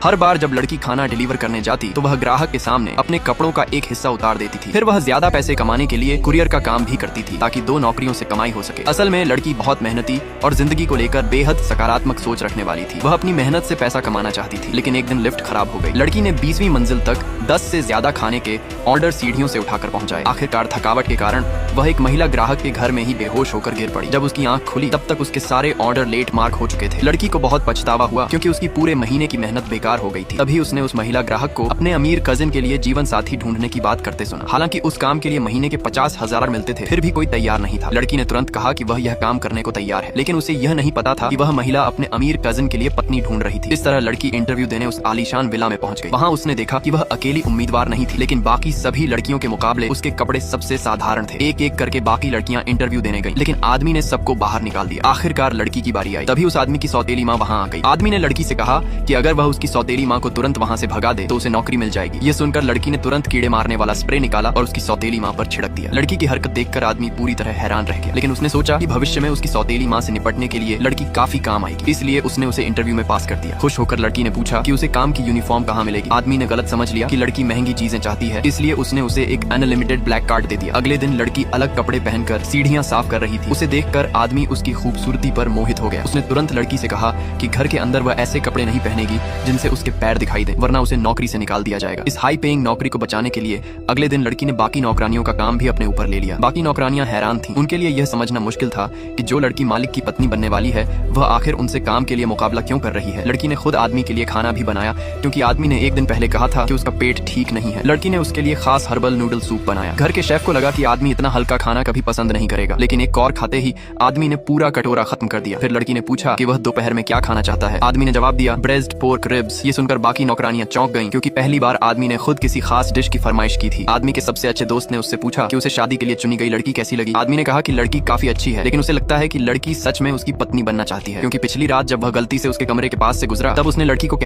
हर बार जब लड़की खाना डिलीवर करने जाती तो वह ग्राहक के सामने अपने कपड़ों का एक हिस्सा उतार देती थी। फिर वह ज्यादा पैसे कमाने के लिए कुरियर का काम भी करती थी ताकि 2 नौकरियों से कमाई हो सके। असल में लड़की बहुत मेहनती और जिंदगी को लेकर बेहद सकारात्मक सोच रखने वाली थी। वह अपनी मेहनत से पैसा कमाना चाहती थी, लेकिन एक दिन लिफ्ट खराब हो गई। लड़की ने 20वीं मंजिल तक 10 से ज्यादा खाने के ऑर्डर सीढ़ियों से उठाकर पहुंचाए। आखिरकार थकावट के कारण वह एक महिला ग्राहक के घर में ही बेहोश होकर गिर पड़ी। जब उसकी आंख खुली तब तक उसके सारे ऑर्डर लेट मार्क हो चुके थे। लड़की को बहुत पछतावा हुआ क्योंकि उसकी पूरे महीने की मेहनत बेकार हो गई थी। तभी उसने उस महिला ग्राहक को अपने अमीर कजिन के लिए जीवन साथी ढूंढने की बात करते सुना। हालांकि उस काम के लिए महीने के 50,000 मिलते थे, फिर भी कोई तैयार नहीं था। लड़की ने तुरंत कहा कि वह यह काम करने को तैयार है, लेकिन उसे यह नहीं पता था कि वह महिला अपने अमीर कजिन के लिए पत्नी ढूंढ रही थी। इस तरह लड़की इंटरव्यू देने उस आलीशान विला में पहुंच गई। वहाँ उसने देखा कि वह अकेली उम्मीदवार नहीं थी, लेकिन बाकी सभी लड़कियों के मुकाबले उसके कपड़े सबसे साधारण थे। एक एक करके बाकी लड़कियां इंटरव्यू देने गई, लेकिन आदमी ने सबको बाहर निकाल दिया। आखिरकार लड़की की बारी आई। तभी उस आदमी की सौतेली माँ वहाँ आ गई। आदमी ने लड़की से कहा कि अगर वह उसकी सौतेली माँ को तुरंत वहाँ से भगा दे तो उसे नौकरी मिल जाएगी। ये सुनकर लड़की ने तुरंत कीड़े मारने वाला स्प्रे निकाला और उसकी सौतेली माँ पर छिड़क दिया। लड़की की हरकत देखकर आदमी पूरी तरह हैरान रह गया, लेकिन उसने सोचा कि भविष्य में उसकी सौतेली माँ से निपटने के लिए लड़की काफी काम आएगी, इसलिए उसने उसे इंटरव्यू में पास कर दिया। खुश होकर लड़की ने पूछा कि उसे काम की यूनिफॉर्म कहाँ मिलेगी। आदमी ने गलत समझ लिया कि लड़की महंगी चीजें चाहती है, इसलिए उसने उसे एक अनलिमिटेड ब्लैक कार्ड दे दिया। अगले दिन लड़की अलग कपड़े पहनकर सीढ़ियाँ साफ कर रही थी। उसे देखकर आदमी उसकी खूबसूरती पर मोहित हो गया। उसने तुरंत लड़की से कहा कि घर के अंदर वह ऐसे कपड़े नहीं पहनेगी जिनसे उसके पैर दिखाई दे, वरना उसे नौकरी से निकाल दिया जाएगा। इस हाई पेइंग नौकरी को बचाने के लिए अगले दिन लड़की ने बाकी नौकरानियों का काम भी अपने ऊपर ले लिया। बाकी नौकरानियां हैरान थीं। उनके लिए यह समझना मुश्किल था कि जो लड़की मालिक की पत्नी बनने वाली है वह आखिर उनसे काम के लिए मुकाबला क्यों कर रही है। लड़की ने खुद आदमी के लिए खाना भी बनाया क्योंकि आदमी ने एक दिन पहले कहा था कि उसका पेट ठीक नहीं है। लड़की ने उसके लिए खास हर्बल नूडल सूप बनाया। घर के शेफ को लगा कि आदमी इतना हल्का खाना कभी पसंद नहीं करेगा, लेकिन एक कौर खाते ही आदमी ने पूरा कटोरा खत्म कर दिया। फिर लड़की ने पूछा कि वह दोपहर में क्या खाना चाहता है। आदमी ने जवाब दिया, ब्रेस्ट पोर्क रिब्स। ये सुनकर बाकी नौकरानियां चौंक गईं क्योंकि पहली बार आदमी ने खुद किसी खास डिश की फरमाइश की थी। आदमी के सबसे अच्छे दोस्त ने उससे पूछा कि उसे शादी के लिए चुनी गई लड़की कैसी लगी। आदमी ने कहा कि लड़की काफी अच्छी है, लेकिन उसे लगता है कि लड़की सच में उसकी पत्नी बनना चाहती है, क्योंकि पिछली रात जब वह गलती से उसके कमरे के पास से गुजरा तब उसने लड़की को